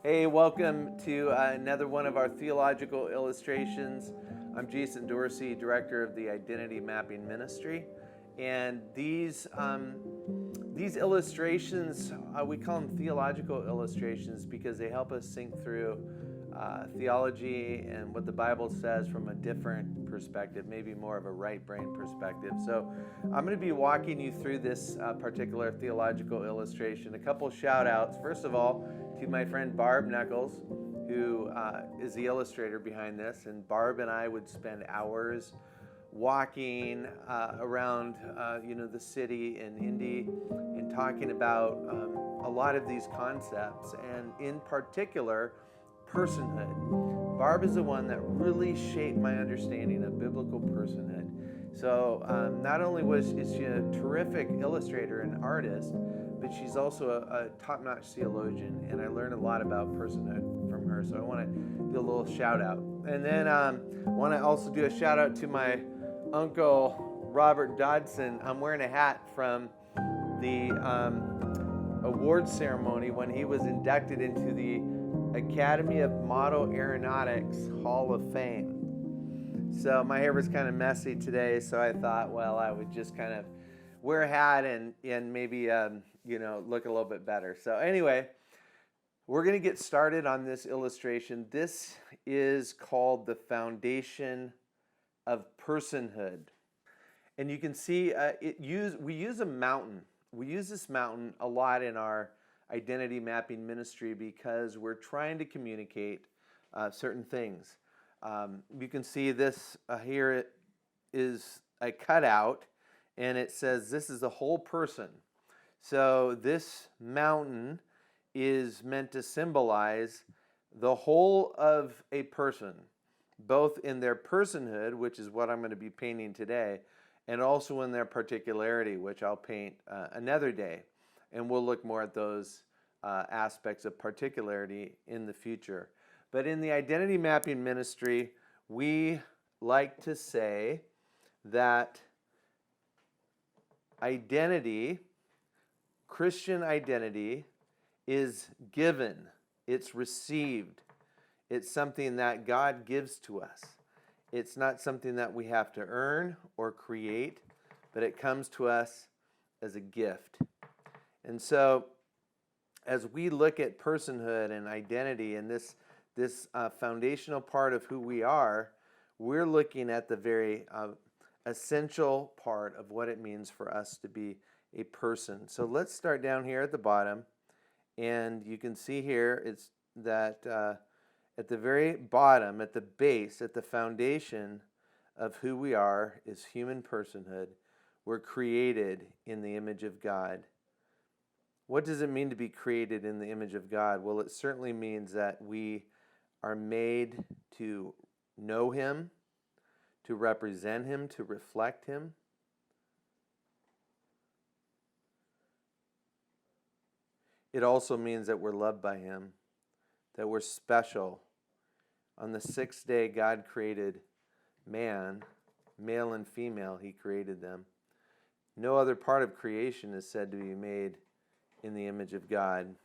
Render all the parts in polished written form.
Hey, welcome to another one of our Theological Illustrations. I'm Jason Dorsey, Director of the Identity Mapping Ministry. And these illustrations, we call them theological illustrations because they help us think through theology and what the Bible says from a different perspective, maybe more of a right brain perspective. So I'm going to be walking you through this particular theological illustration. A couple shout outs. First of all, to my friend Barb Knuckles, who is the illustrator behind this. And Barb and I would spend hours walking around the city in Indy and talking about a lot of these concepts, and in particular personhood. Barb is the one that really shaped my understanding of biblical personhood. So not only is she a terrific illustrator and artist, but she's also a top-notch theologian, and I learned a lot about personhood from her. So I want to do a little shout out. And then I want to also do a shout out to my uncle Robert Dodson. I'm wearing a hat from the award ceremony when he was inducted into the Academy of Model Aeronautics Hall of Fame. So my hair was kind of messy today, so I thought, well, I would just kind of wear a hat and maybe look a little bit better. So anyway, we're going to get started on this illustration. This is called the foundation of personhood. And you can see we use a mountain. We use this mountain a lot in our identity mapping ministry because we're trying to communicate certain things. You can see this here. It is a cutout, and it says this is the whole person. So this mountain is meant to symbolize the whole of a person, both in their personhood, which is what I'm going to be painting today, and also in their particularity, which I'll paint another day. And we'll look more at those aspects of particularity in the future. But in the identity mapping ministry, we like to say that identity, Christian identity, is given. It's received. It's something that God gives to us. It's not something that we have to earn or create, but it comes to us as a gift. And so as we look at personhood and identity and this foundational part of who we are, we're looking at the very essential part of what it means for us to be a person. So let's start down here at the bottom, and you can see here it's that at the very bottom, at the base, at the foundation of who we are is human personhood. We're created in the image of God. What does it mean to be created in the image of God? Well, it certainly means that we are made to know Him, to represent Him, to reflect Him. It also means that we're loved by Him, that we're special. On the sixth day, God created man, male and female, He created them. No other part of creation is said to be made in the image of God.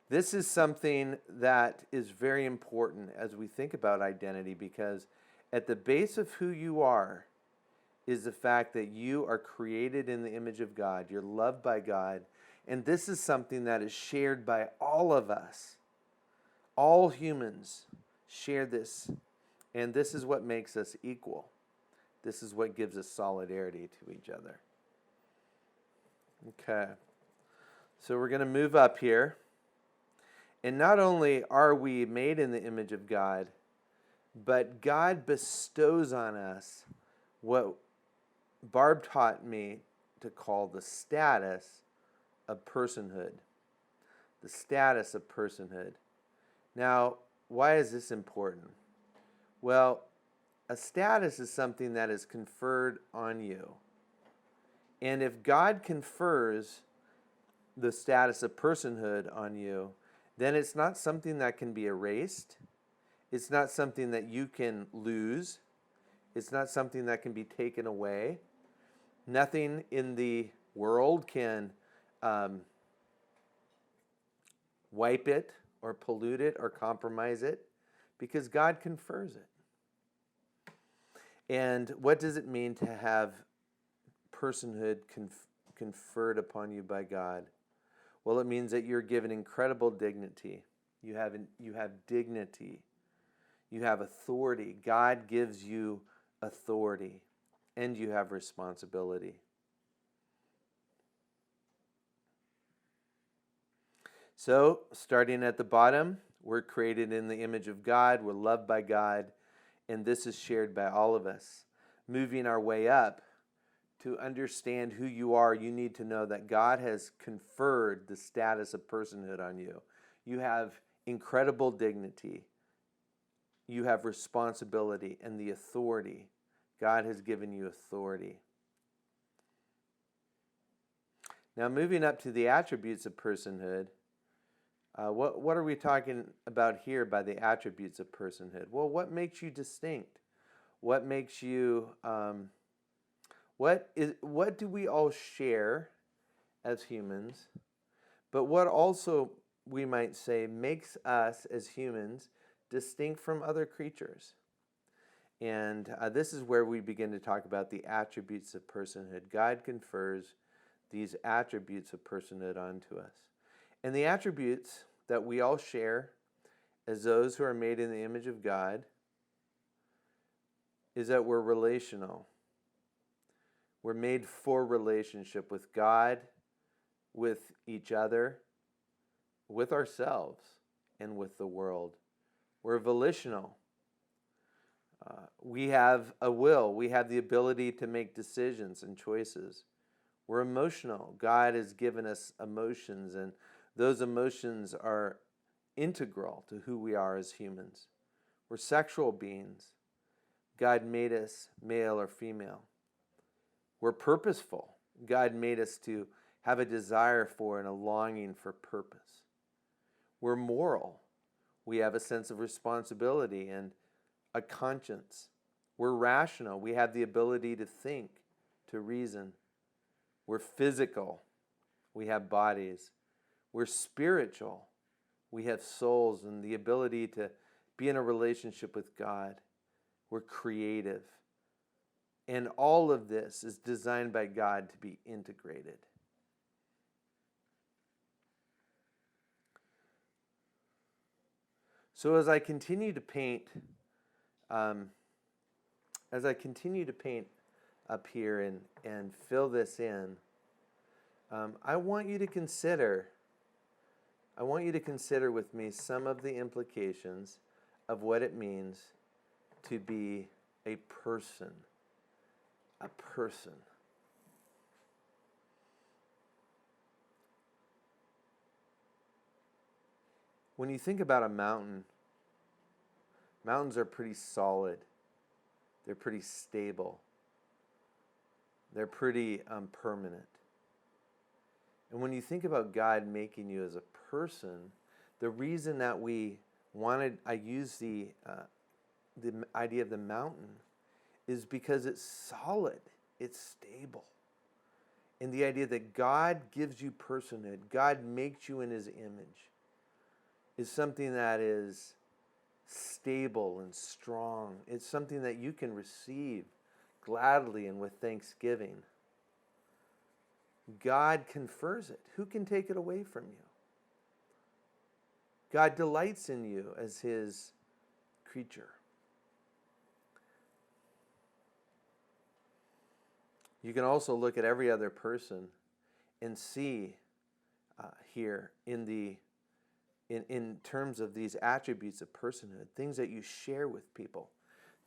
This is something that is very important as we think about identity, because at the base of who you are is the fact that you are created in the image of God. You're loved by God. And this is something that is shared by all of us. All humans share this. And this is what makes us equal. This is what gives us solidarity to each other. Okay. So we're going to move up here. And not only are we made in the image of God, but God bestows on us what Barb taught me to call the status of personhood. The status of personhood. Now, why is this important? Well, a status is something that is conferred on you. And if God confers the status of personhood on you, then it's not something that can be erased. It's not something that you can lose. It's not something that can be taken away. Nothing in the world can wipe it or pollute it or compromise it, because God confers it. And what does it mean to have personhood conferred upon you by God? Well, it means that you're given incredible dignity. You have dignity. You have authority. God gives you authority, and you have responsibility. So, starting at the bottom, we're created in the image of God, we're loved by God, and this is shared by all of us. Moving our way up, to understand who you are, you need to know that God has conferred the status of personhood on you. You have incredible dignity. You have responsibility and the authority. God has given you authority. Now, moving up to the attributes of personhood, what are we talking about here by the attributes of personhood? Well, what makes you distinct? What makes you... What do we all share as humans? But what also, we might say, makes us as humans distinct from other creatures? And this is where we begin to talk about the attributes of personhood. God confers these attributes of personhood onto us. And the attributes that we all share as those who are made in the image of God is that we're relational. We're made for relationship with God, with each other, with ourselves, and with the world. We're volitional. We have a will. We have the ability to make decisions and choices. We're emotional. God has given us emotions, and those emotions are integral to who we are as humans. We're sexual beings. God made us male or female. We're purposeful. God made us to have a desire for and a longing for purpose. We're moral. We have a sense of responsibility and a conscience. We're rational. We have the ability to think, to reason. We're physical. We have bodies. We're spiritual. We have souls and the ability to be in a relationship with God. We're creative. And all of this is designed by God to be integrated. So as I continue to paint up here and fill this in, I want you to consider with me some of the implications of what it means to be a person. A person. When you think about a mountain, mountains are pretty solid. They're pretty stable. They're pretty permanent. And when you think about God making you as a person, the reason that I use the idea of the mountain is because it's solid, it's stable. And the idea that God gives you personhood, God makes you in His image, is something that is stable and strong. It's something that you can receive gladly and with thanksgiving. God confers it. Who can take it away from you? God delights in you as His creature. You can also look at every other person and see here in terms of these attributes of personhood, things that you share with people.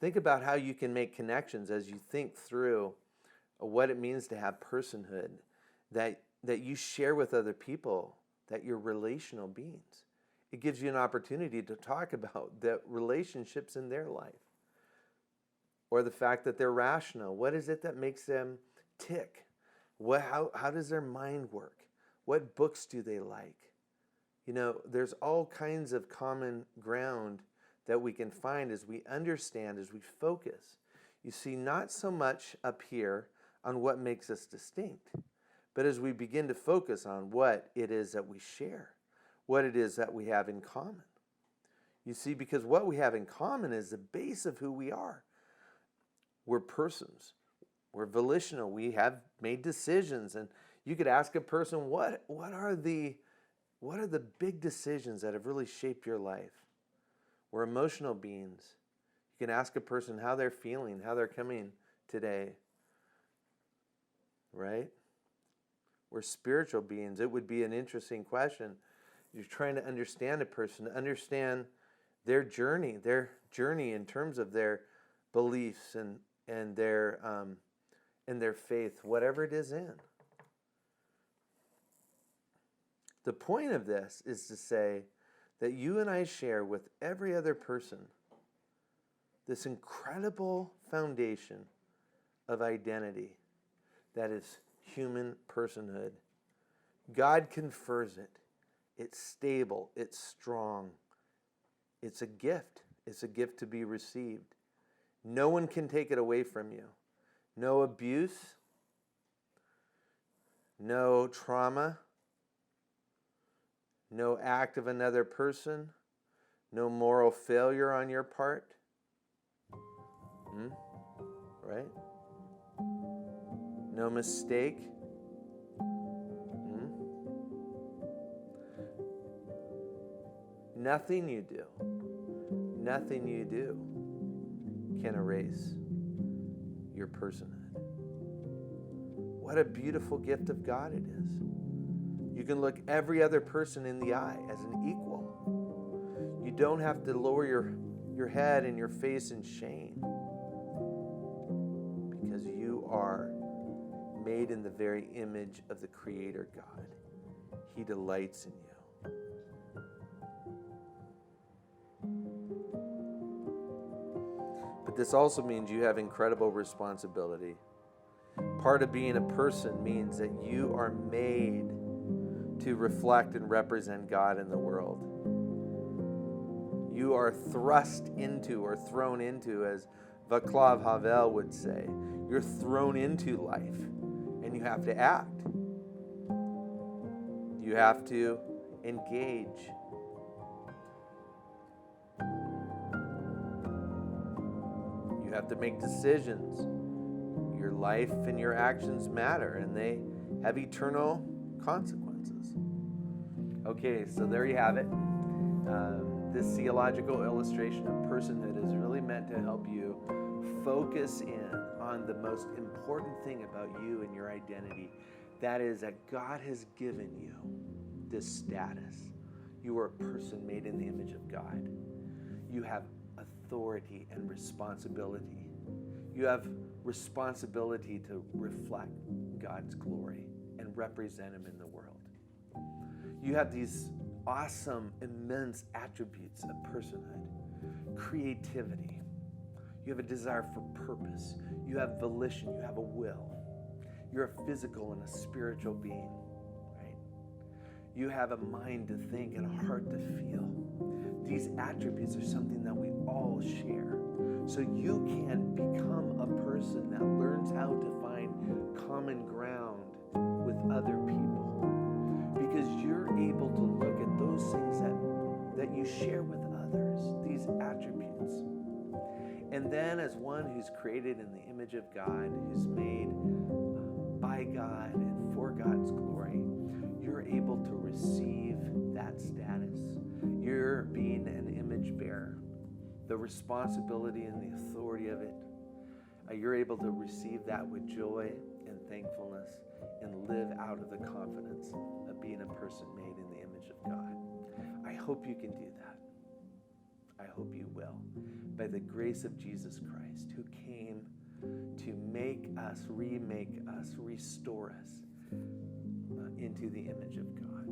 Think about how you can make connections as you think through what it means to have personhood, that you share with other people, that you're relational beings. It gives you an opportunity to talk about the relationships in their life. Or the fact that they're rational. What is it that makes them tick? How does their mind work? What books do they like? You know, there's all kinds of common ground that we can find as we understand, as we focus. You see, not so much up here on what makes us distinct, but as we begin to focus on what it is that we share, what it is that we have in common. You see, because what we have in common is the base of who we are. We're persons. We're volitional. We have made decisions. And you could ask a person, what are the big decisions that have really shaped your life? We're emotional beings. You can ask a person how they're feeling, how they're coming today. Right? We're spiritual beings. It would be an interesting question. You're trying to understand a person, to understand their journey in terms of their beliefs and their faith, whatever it is in. The point of this is to say that you and I share with every other person this incredible foundation of identity that is human personhood. God confers it. It's stable. It's strong. It's a gift. It's a gift to be received. No one can take it away from you. No abuse. No trauma. No act of another person. No moral failure on your part. Right? No mistake. Nothing you do can erase your personhood. What a beautiful gift of God it is. You can look every other person in the eye as an equal. You don't have to lower your head and your face in shame, because you are made in the very image of the Creator God. He delights in you. But this also means you have incredible responsibility. Part of being a person means that you are made to reflect and represent God in the world. You are thrust into or thrown into, as Václav Havel would say. You're thrown into life, and you have to act. You have to engage. You have to make decisions. Your life and your actions matter, and they have eternal consequences. Okay, so there you have it. This theological illustration of personhood is really meant to help you focus in on the most important thing about you and your identity. That is that God has given you this status. You are a person made in the image of God. You have authority and responsibility. You have responsibility to reflect God's glory and represent Him in the world. You have these awesome, immense attributes of personhood. Creativity. You have a desire for purpose. You have volition. You have a will. You're a physical and a spiritual being, right? You have a mind to think and a heart to feel. These attributes are something that we all share. So you can become a person that learns how to find common ground with other people, because you're able to look at those things that you share with others, these attributes. And then as one who's created in the image of God, who's made by God and for God's glory, you're able to receive that status. You're being an image bearer. The responsibility and the authority of it, you're able to receive that with joy and thankfulness and live out of the confidence of being a person made in the image of God. I hope you can do that. I hope you will, by the grace of Jesus Christ, who came to make us, remake us, restore us into the image of God.